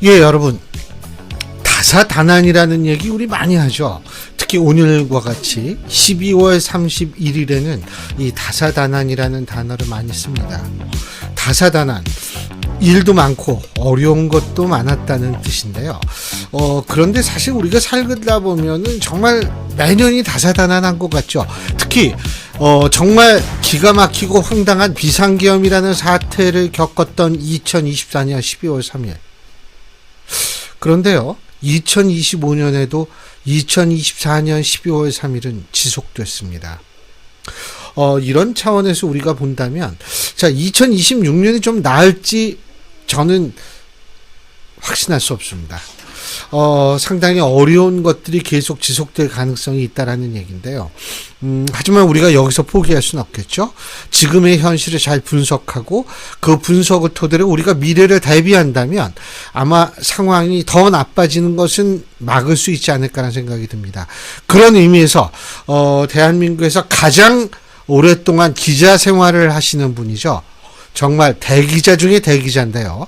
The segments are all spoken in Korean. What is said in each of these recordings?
예, 여러분. 다사다난이라는 얘기 우리 많이 하죠. 특히 오늘과 같이 12월 31일에는 이 다사다난이라는 단어를 많이 씁니다. 다사다난. 일도 많고 어려운 것도 많았다는 뜻인데요. 그런데 사실 우리가 살다 보면은 정말 매년이 다사다난한 것 같죠. 특히 정말 기가 막히고 황당한 비상계엄이라는 사태를 겪었던 2024년 12월 3일. 그런데요, 2025년에도 2024년 12월 3일은 지속됐습니다. 이런 차원에서 우리가 본다면, 자, 2026년이 좀 나을지 저는 확신할 수 없습니다. 상당히 어려운 것들이 계속 지속될 가능성이 있다라는 얘기인데요. 하지만 우리가 여기서 포기할 수는 없겠죠. 지금의 현실을 잘 분석하고 그 분석을 토대로 우리가 미래를 대비한다면 아마 상황이 더 나빠지는 것은 막을 수 있지 않을까라는 생각이 듭니다. 그런 의미에서 대한민국에서 가장 오랫동안 기자 생활을 하시는 분이죠. 정말 대기자 중에 대기자인데요.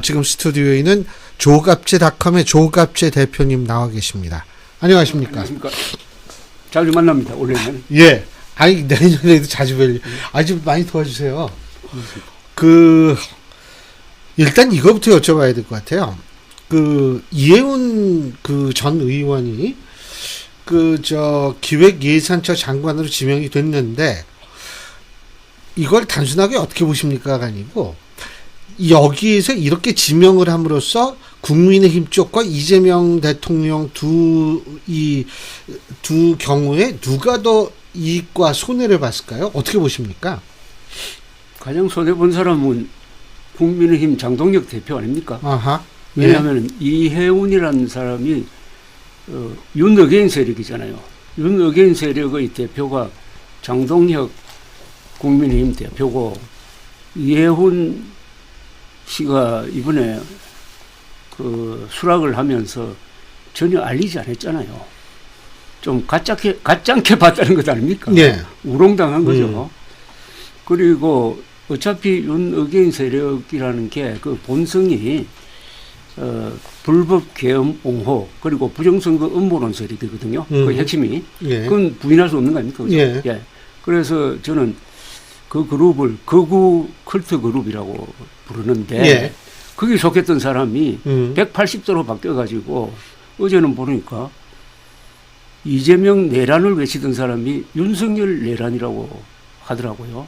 지금 스튜디오에는 조갑제닷컴의 조갑제 대표님 나와 계십니다. 안녕하십니까? 안녕하십니까? 자주 만납니다. 원래는. 예. 아니 내년에도 자주 뵐. 아주 많이 도와주세요. 일단 이거부터 여쭤봐야 될 것 같아요. 이해운 전 의원이 기획예산처 장관으로 지명이 됐는데 이걸 단순하게 어떻게 보십니까가 아니고 여기에서 이렇게 지명을 함으로써 국민의힘 쪽과 이재명 대통령 두 경우에 누가 더 이익과 손해를 봤을까요? 어떻게 보십니까? 가장 손해본 사람은 국민의힘 장동혁 대표 아닙니까? 아하. 예. 왜냐하면 이해운이라는 사람이 윤어게인 세력이잖아요. 윤어게인 세력의 대표가 장동혁 국민의힘 대표고, 이해훈 씨가 이번에 수락을 하면서 전혀 알리지 않았잖아요. 좀 가짜게 봤다는 것 아닙니까? 예. 우롱당한 거죠. 그리고 어차피 윤어게인 세력이라는 게 그 본성이 불법 계엄 옹호 그리고 부정선거 음모론 세력이거든요. 그 핵심이. 예. 그건 부인할 수 없는 거 아닙니까? 그죠? 예. 예. 그래서 저는 그 그룹을 거구 컬트 그룹이라고 부르는데, 예. 거기 속했던 사람이 180도로 바뀌어가지고 어제는 보니까 이재명 내란을 외치던 사람이 윤석열 내란이라고 하더라고요.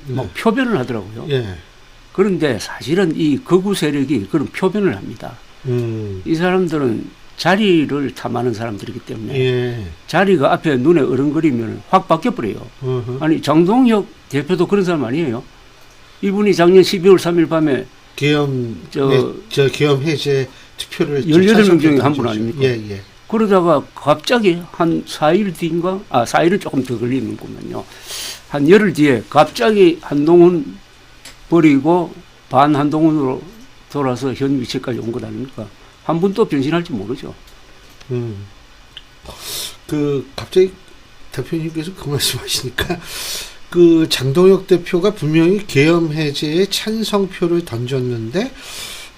막 표변을 하더라고요. 예. 그런데 사실은 이 거구 세력이 그런 표변을 합니다. 이 사람들은 자리를 탐하는 사람들이기 때문에 예. 자리가 앞에 눈에 어른거리면 확 바뀌어버려요. 아니 장동혁 대표도 그런 사람 아니에요. 이분이 작년 12월 3일 밤에 계엄 해제 투표를 18명 중에 한 분 아닙니까? 예, 예. 그러다가 갑자기 한 4일 뒤인가? 4일은 조금 더 걸리는군요. 한 열흘 뒤에 갑자기 한동훈 버리고 반 한동훈으로 돌아서 현 위치까지 온 것 아닙니까? 한 분 또 변신할지 모르죠. 갑자기 대표님께서 그 말씀하시니까 장동혁 대표가 분명히 계엄 해제에 찬성표를 던졌는데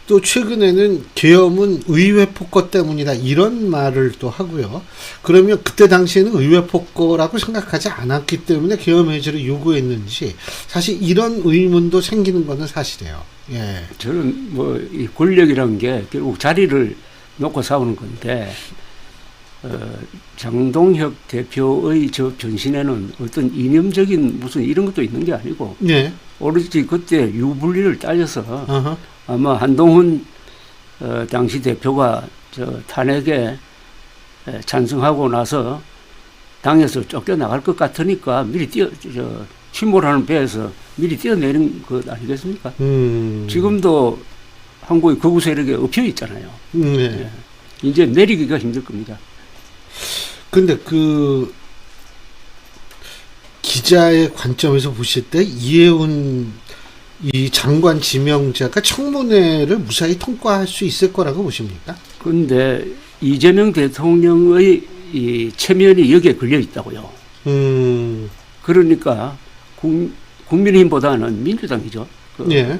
또 최근에는 계엄은 의회 폭거 때문이다 이런 말을 또 하고요. 그러면 그때 당시에는 의회 폭거라고 생각하지 않았기 때문에 계엄 해제를 요구했는지 사실 이런 의문도 생기는 것은 사실이에요. 예. 저는 이 권력이라는 게 결국 자리를 놓고 싸우는 건데, 장동혁 대표의 저 변신에는 어떤 이념적인 무슨 이런 것도 있는 게 아니고, 예. 오로지 그때 유불리를 따져서 어허. 아마 한동훈 당시 대표가 저 탄핵에 찬성하고 나서 당에서 쫓겨나갈 것 같으니까 미리 침몰하는 배에서 미리 뛰어내린 것 아니겠습니까? 지금도 한국의 거구 세력에 엎여 있잖아요. 예. 이제 내리기가 힘들 겁니다. 근데 기자의 관점에서 보실 때 이해운 이 장관 지명자가 청문회를 무사히 통과할 수 있을 거라고 보십니까? 그런데 이재명 대통령의 이 체면이 여기에 걸려 있다고요. 그러니까 국민의힘보다는 민주당이죠. 그, 예.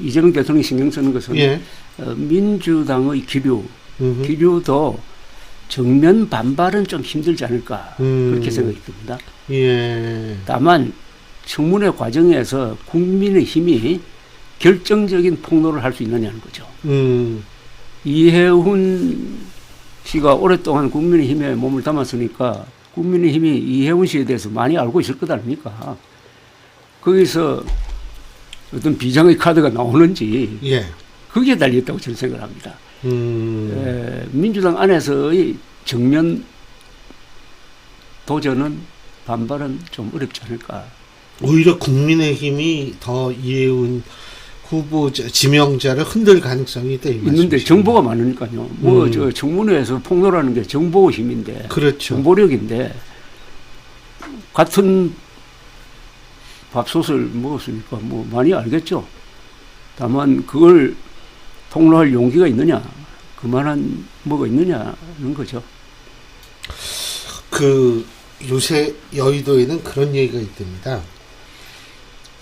이재명 대통령이 신경 쓰는 것은 예. 민주당의 기류도 정면 반발은 좀 힘들지 않을까 그렇게 생각이 듭니다. 예. 다만 청문회 과정에서 국민의힘이 결정적인 폭로를 할 수 있느냐는 거죠. 이해훈 씨가 오랫동안 국민의힘에 몸을 담았으니까 국민의힘이 이해훈 씨에 대해서 많이 알고 있을 것 아닙니까? 거기서 어떤 비장의 카드가 나오는지 예. 거기에 달려있다고 저는 생각을 합니다. 민주당 안에서의 정면 도전은 반발은 좀 어렵지 않을까. 오히려 국민의힘이 더 이해운 후보자 지명자를 흔들 가능성이 있다 이 있는데 말씀이시죠? 정보가 많으니까요. 뭐 저 청문회에서 폭로라는 게 정보 힘인데, 그렇죠. 정보력인데 같은 밥솥을 먹었으니까 뭐 많이 알겠죠. 다만 그걸 폭로할 용기가 있느냐, 그만한 뭐가 있느냐는 거죠. 그 요새 여의도에는 그런 얘기가 있답니다.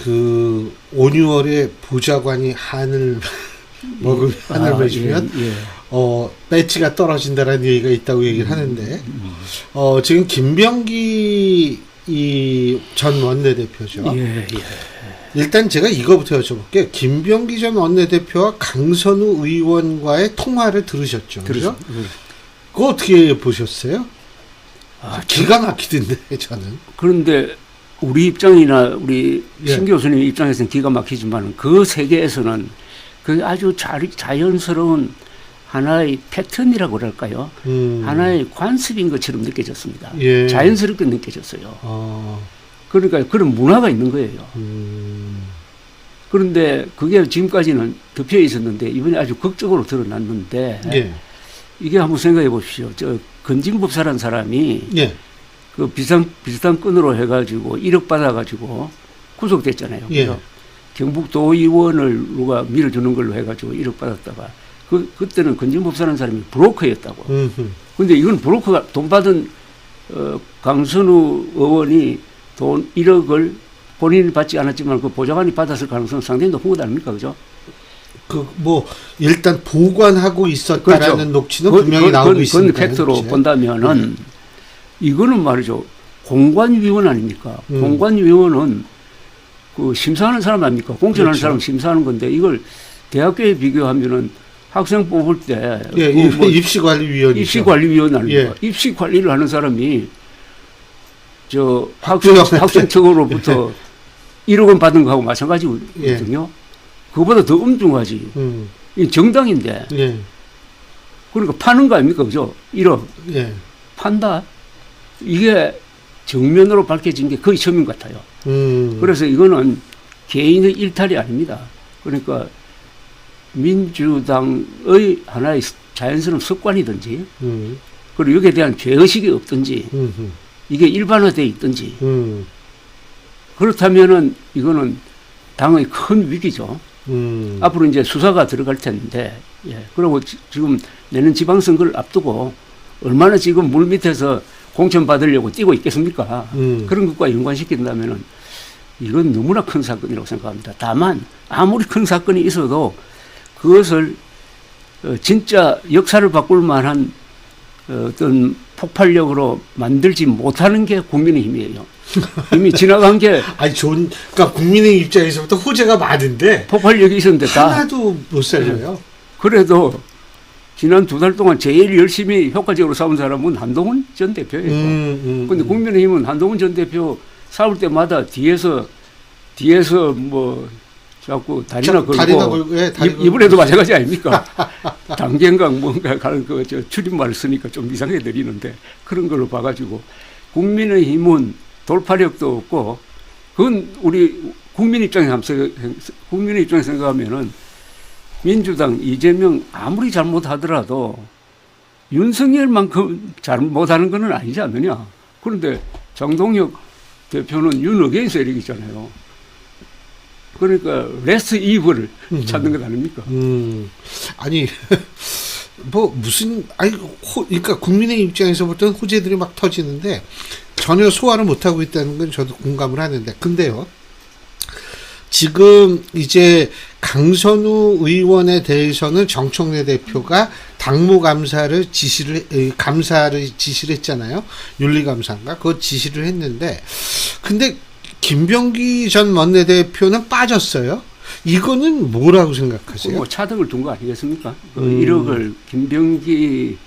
그 5, 6월에 보좌관이 한을 먹으면 한을 맺으면 배지가 떨어진다라는 얘기가 있다고 얘기를 하는데 지금 김병기 이 전 원내대표죠. 일단 제가 이거부터 여쭤볼게요. 김병기 전 원내대표와 강선우 의원과의 통화를 들으셨죠? 그죠? 그거 어떻게 보셨어요? 기가 막히던데 저는. 그런데 우리 입장이나 우리 신 교수님 입장에서는 기가 막히지만 그 세계에서는 그 아주 자연스러운 하나의 패턴이라고 그럴까요? 하나의 관습인 것처럼 느껴졌습니다. 예. 자연스럽게 느껴졌어요. 그러니까 그런 문화가 있는 거예요. 그런데 그게 지금까지는 덮여 있었는데 이번에 아주 극적으로 드러났는데 예. 이게 한번 생각해 보십시오. 저 건진법사라는 사람이 예. 그 비슷한 건으로 해가지고 1억 받아가지고 구속됐잖아요. 예. 그래서 경북도의원을 누가 밀어주는 걸로 해가지고 1억 받았다가 그때는 건진법사라는 사람이 브로커였다고. 근데 이건 브로커가 돈 받은 강선우 의원이 돈 1억을 본인이 받지 않았지만 그 보좌관이 받았을 가능성은 상당히 높은 것 아닙니까? 그죠? 그 뭐 일단 보관하고 있었다라는 그렇죠. 녹취는 분명히 나오고 있습니다. 그건 팩트로 본다면은 이거는 말이죠. 공관위원 아닙니까? 공관위원은 그 심사하는 사람 아닙니까? 공천하는 그렇죠. 사람 심사하는 건데 이걸 대학교에 비교하면은 학생 뽑을 때 입시관리위원이죠. 입시관리위원 아닙니까? 예. 입시관리를 하는 사람이 저 학교장한테. 학생 측으로부터 1억 원 받은 거하고 마찬가지거든요. 그거보다 더 엄중하지. 이 정당인데. 예. 그러니까 파는 거 아닙니까? 그죠? 1억. 예. 판다. 이게 정면으로 밝혀진 게 거의 처음인 것 같아요. 그래서 이거는 개인의 일탈이 아닙니다. 그러니까 민주당의 하나의 자연스러운 습관이든지 그리고 여기에 대한 죄의식이 없든지 이게 일반화되어 있든지 그렇다면은 이거는 당의 큰 위기죠. 앞으로 이제 수사가 들어갈 텐데, 그리고 지금 내년 지방선거를 앞두고 얼마나 지금 물 밑에서 공천 받으려고 뛰고 있겠습니까? 그런 것과 연관시킨다면은 이건 너무나 큰 사건이라고 생각합니다. 다만 아무리 큰 사건이 있어도 그것을 진짜 역사를 바꿀 만한 어떤 폭발력으로 만들지 못하는 게 국민의힘이에요. 이미 지나간 게 아니 그러니까 국민의 입장에서부터 호재가 많은데 폭발력이 있었는데 하나도 못 살려요. 그래도 지난 2달 동안 제일 열심히 효과적으로 싸운 사람은 한동훈 전 대표예요. 그런데 국민의힘은 한동훈 전 대표 싸울 때마다 뒤에서 뭐 자꾸 다리나 걸고 이번에도 마찬가지 아닙니까? 당갱강 뭔가 가는 저 줄임말을 쓰니까 좀 이상해 드리는데 그런 걸로 봐가지고 국민의힘은 돌파력도 없고 그건 우리 국민 입장에서 생각하면은 민주당 이재명 아무리 잘못하더라도 윤석열만큼 잘못하는 건 아니지 않느냐. 그런데 장동혁 대표는 윤어게인 세력이잖아요. 그러니까 레스 이브를 찾는 것 아닙니까? 아니 뭐 무슨 그러니까 국민의 입장에서부터는 호재들이 막 터지는데 전혀 소화를 못 하고 있다는 건 저도 공감을 하는데 근데요. 지금 이제 강선우 의원에 대해서는 정청래 대표가 당무감사를 감사를 지시를 했잖아요. 윤리감사인가? 그거 지시를 했는데, 근데 김병기 전 원내대표는 빠졌어요. 이거는 뭐라고 생각하세요? 뭐 차등을 둔 거 아니겠습니까? 그 1억을 김병기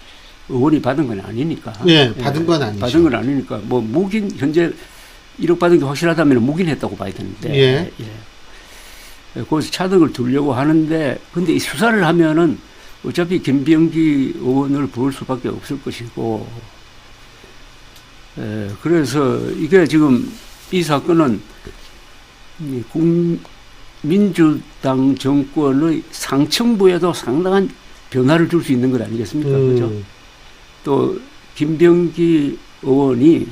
의원이 받은 건 아니니까. 예, 받은 건 아니죠. 받은 건 아니니까. 뭐 묵인, 현재 1억 받은 게 확실하다면 묵인했다고 봐야 되는데. 예. 거기서 차등을 두려고 하는데, 근데 이 수사를 하면은 어차피 김병기 의원을 부를 수밖에 없을 것이고, 그래서 이게 지금 이 사건은 민주당 정권의 상층부에도 상당한 변화를 줄 수 있는 것 아니겠습니까? 그죠? 또 김병기 의원이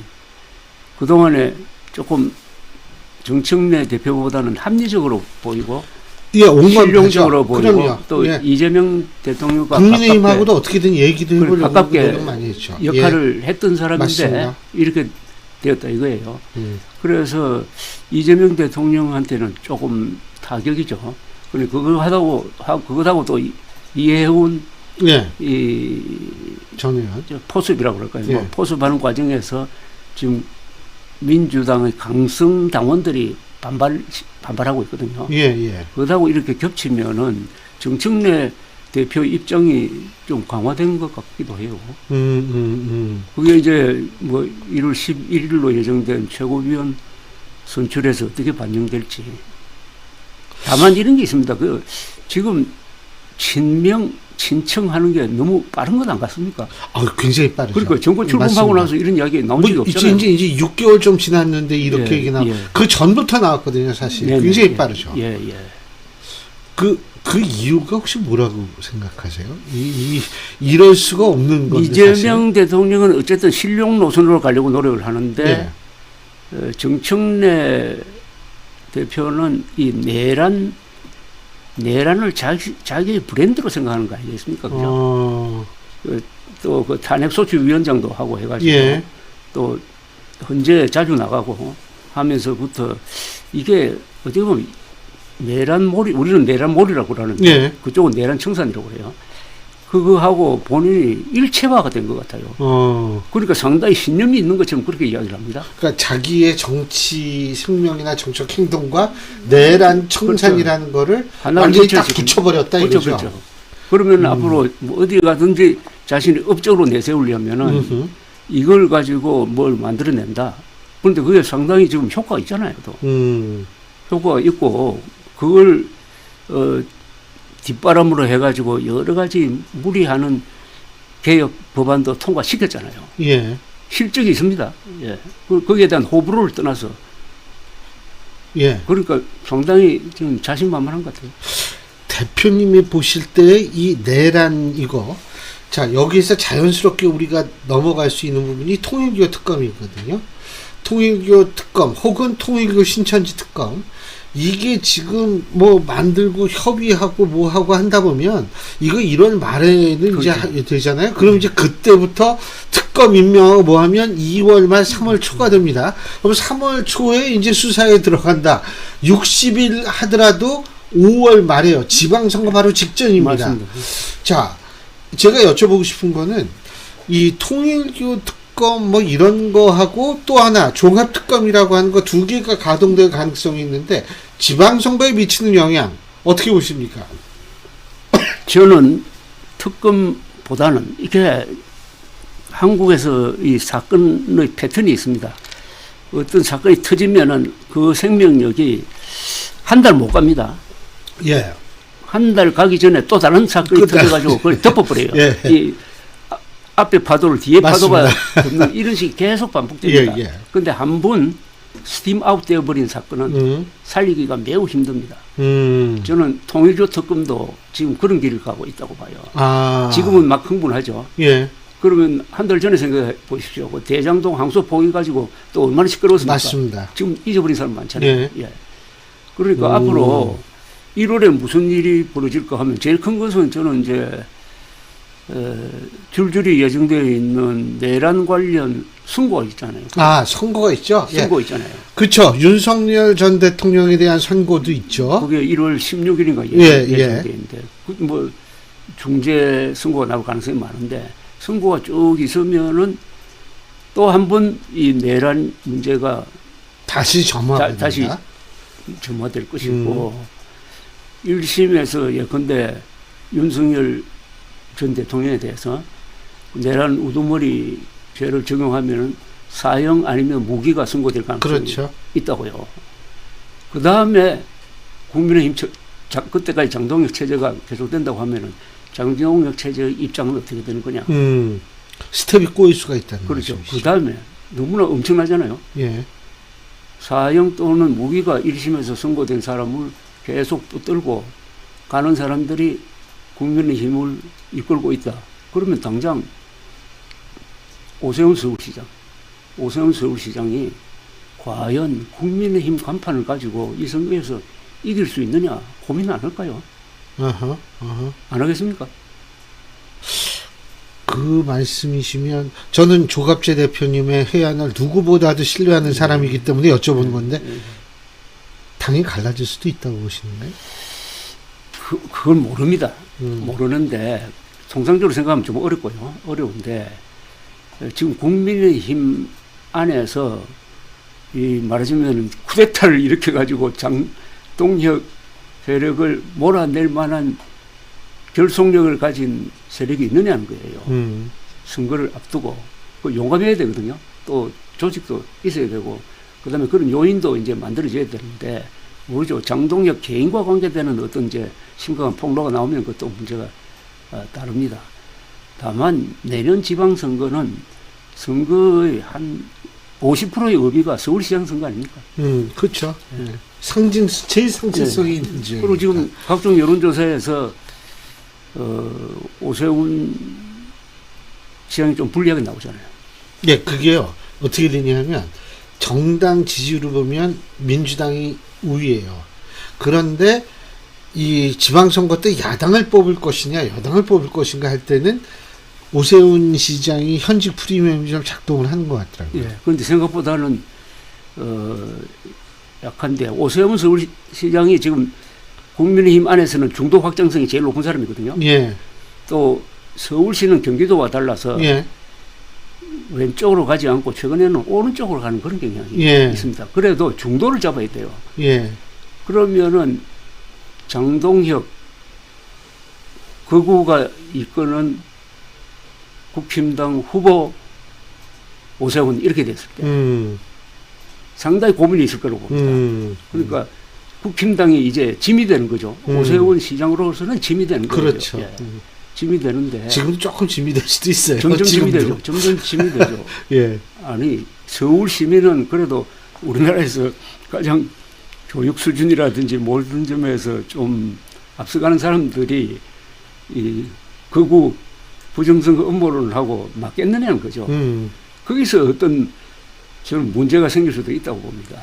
그동안에 조금 정청래 대표보다는 합리적으로 보이고, 예, 실용적으로 보이고, 그럼요. 또 예. 이재명 대통령과 국민의힘하고도 어떻게든 얘기도 해보려고 가깝게 노력 많이 했죠. 역할을 했던 사람인데 맞습니다. 이렇게 되었다 이거예요. 그래서 이재명 대통령한테는 조금 타격이죠. 근데 그거하고 또 이해운 예, 이 전 의원. 포습이라고 그럴까요? 예. 뭐 포습하는 과정에서 지금 민주당의 강성 당원들이 반발하고 있거든요. 예, 예. 그러다고 이렇게 겹치면은 정청래 대표 입장이 좀 강화된 것 같기도 해요. 그게 이제 뭐 1월 11일로 예정된 최고위원 선출에서 어떻게 반영될지. 다만 이런 게 있습니다. 그 지금 친청하는 게 너무 빠른 것 안 같습니까? 굉장히 빠르죠. 그러니까 정권 출범하고 맞습니다. 나서 이런 이야기 나온 적이 없잖아요. 이제 6개월 좀 지났는데 이렇게 예, 얘기 나오고, 예. 그 전부터 나왔거든요, 사실. 네, 굉장히 네, 빠르죠. 예, 예. 그 이유가 혹시 뭐라고 생각하세요? 이럴 수가 없는 건데. 이재명 대통령은 어쨌든 실용 노선으로 가려고 노력을 하는데, 예. 정청래 대표는 이 내란을 자기의 브랜드로 생각하는 거 아니겠습니까? 그죠? 또 그 탄핵소추위원장도 하고 해가지고, 예. 또 헌재 자주 나가고 하면서부터 이게 어떻게 보면 내란몰이, 우리는 내란몰이라고 그러는데, 예. 그쪽은 내란청산이라고 그래요. 그거하고 본인이 일체화가 된 것 같아요. 그러니까 상당히 신념이 있는 것처럼 그렇게 이야기를 합니다. 그러니까 자기의 정치 생명이나 정책 행동과 내란 청산이라는 거를 완전히 딱 붙여버렸다 이거죠. 그렇죠. 그러면 앞으로 뭐 어디 가든지 자신이 업적으로 내세우려면은 이걸 가지고 뭘 만들어낸다. 그런데 그게 상당히 지금 효과가 있잖아요. 또. 효과가 있고 그걸 뒷바람으로 해가지고 여러 가지 무리하는 개혁 법안도 통과시켰잖아요. 예. 실적이 있습니다. 예. 거기에 대한 호불호를 떠나서. 예. 그러니까 상당히 지금 자신만만한 것 같아요. 대표님이 보실 때 이 내란 이거, 자, 여기서 자연스럽게 우리가 넘어갈 수 있는 부분이 통일교 특검이거든요. 통일교 특검 혹은 통일교 신천지 특검, 이게 지금 뭐 만들고 협의하고 뭐 하고 한다 보면 이거 1월 말에는 그렇죠. 이제 되잖아요. 그럼 이제 그때부터 특검 임명하고 뭐 하면 2월 말 3월 초가 됩니다. 그럼 3월 초에 이제 수사에 들어간다. 60일 하더라도 5월 말에요. 지방선거 바로 직전입니다. 맞습니다. 자, 제가 여쭤보고 싶은 거는 이 통일교 특검 뭐 이런 거 하고 또 하나 종합특검이라고 하는 거 두 개가 가동될 가능성이 있는데 지방선거에 미치는 영향 어떻게 보십니까? 저는 특검보다는 이게 한국에서 이 사건의 패턴이 있습니다. 어떤 사건이 터지면은 그 생명력이 한 달 못 갑니다. 예. 한 달 가기 전에 또 다른 사건이 터져가지고 그걸 덮어버려요. 예. 이 앞에 파도를 뒤에 맞습니다. 파도가 덮는 이런 식이 계속 반복됩니다. 그런데 예. 한 번 스팀 아웃 되어버린 사건은 살리기가 매우 힘듭니다. 저는 통일교 특검도 지금 그런 길을 가고 있다고 봐요. 지금은 막 흥분하죠. 예. 그러면 한 달 전에 생각해 보십시오. 그 대장동 항소 포기 가지고 또 얼마나 시끄러웠습니까? 맞습니다. 지금 잊어버린 사람 많잖아요. 예. 예. 그러니까 앞으로 1월에 무슨 일이 벌어질까 하면 제일 큰 것은 저는 이제 줄줄이 예정되어 있는 내란 관련 선거가 있잖아요. 아, 선거가 있죠? 예. 선거 있잖아요. 그렇죠. 윤석열 전 대통령에 대한 선고도 있죠. 그게 1월 16일인가 예, 예정돼 있는데 뭐 중재 선거가 나올 가능성이 많은데 선거가 쭉 있으면은 또 한 번 이 내란 문제가 다시 점화됩니다. 다시 점화될 것이고 1심에서 예컨대 윤석열 전 대통령에 대해서 내란 우두머리 죄를 적용하면은 사형 아니면 무기가 선고될 가능성이 그렇죠. 있다고요. 그 다음에 국민의힘 그때까지 장동혁 체제가 계속된다고 하면은 장동혁 체제의 입장은 어떻게 되는 거냐? 스텝이 꼬일 수가 있다는 그렇죠. 말씀이시죠. 그 다음에 너무나 엄청나잖아요. 예. 사형 또는 무기가 1심에서 선고된 사람을 계속 붙들고 가는 사람들이 국민의힘을 이끌고 있다. 그러면 당장 오세훈 서울시장이 과연 국민의힘 간판을 가지고 이 선거에서 이길 수 있느냐 고민 안 할까요? 안 하겠습니까? 그 말씀이시면 저는 조갑재 대표님의 해안을 누구보다도 신뢰하는 사람이기 때문에 여쭤보는 건데 당이 갈라질 수도 있다고 보시는가요? 그건 모릅니다. 모르는데 통상적으로 생각하면 좀 어렵고요. 어려운데 지금 국민의힘 안에서 이 말하자면 쿠데타를 일으켜 가지고 장동혁 세력을 몰아낼 만한 결속력을 가진 세력이 있느냐는 거예요. 선거를 앞두고 그 용감해야 되거든요. 또 조직도 있어야 되고 그다음에 그런 요인도 이제 만들어져야 되는데 모르죠. 장동혁 개인과 관계되는 어떤 이제 심각한 폭로가 나오면 그것도 문제가 따릅니다. 다만 내년 지방선거는 선거의 한 50%의 의미가 서울시장 선거 아닙니까? 그렇죠. 네. 제일 상징성이 있는 지역. 그리고 지금 각종 여론조사에서 오세훈 시장이 좀 불리하게 나오잖아요. 예, 그게요. 어떻게 되냐면 정당 지지율을 보면 민주당이 우위예요. 그런데 이 지방선거 때 야당을 뽑을 것이냐 여당을 뽑을 것인가 할 때는 오세훈 시장이 현직 프리미엄이 좀 작동을 하는 것 같더라고요. 예, 그런데 생각보다는 약한데 오세훈 서울시장이 지금 국민의힘 안에서는 중도 확장성이 제일 높은 사람이거든요. 예. 또 서울시는 경기도와 달라서 예. 왼쪽으로 가지 않고 최근에는 오른쪽으로 가는 그런 경향이 예. 있습니다. 그래도 중도를 잡아야 돼요. 예. 그러면은 장동혁 극우가 이끄는 국힘당 후보 오세훈 이렇게 됐을 때 상당히 고민이 있을 거라고 봅니다. 그러니까 국힘당이 이제 짐이 되는 거죠. 오세훈 시장으로서는 짐이 되는 거죠. 그렇죠. 예. 짐이 되는데 지금도 조금 짐이 될 수도 있어요. 점점 짐이 지금도. 되죠. 점점 짐이 되죠. 예. 아니 서울 시민은 그래도 우리나라에서 가장 교육 수준이라든지 모든 점에서 좀 앞서가는 사람들이 이 극우 부정선거 음모론을 하고 맞겠느냐는 거죠. 거기서 어떤 저는 문제가 생길 수도 있다고 봅니다.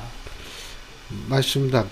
맞습니다.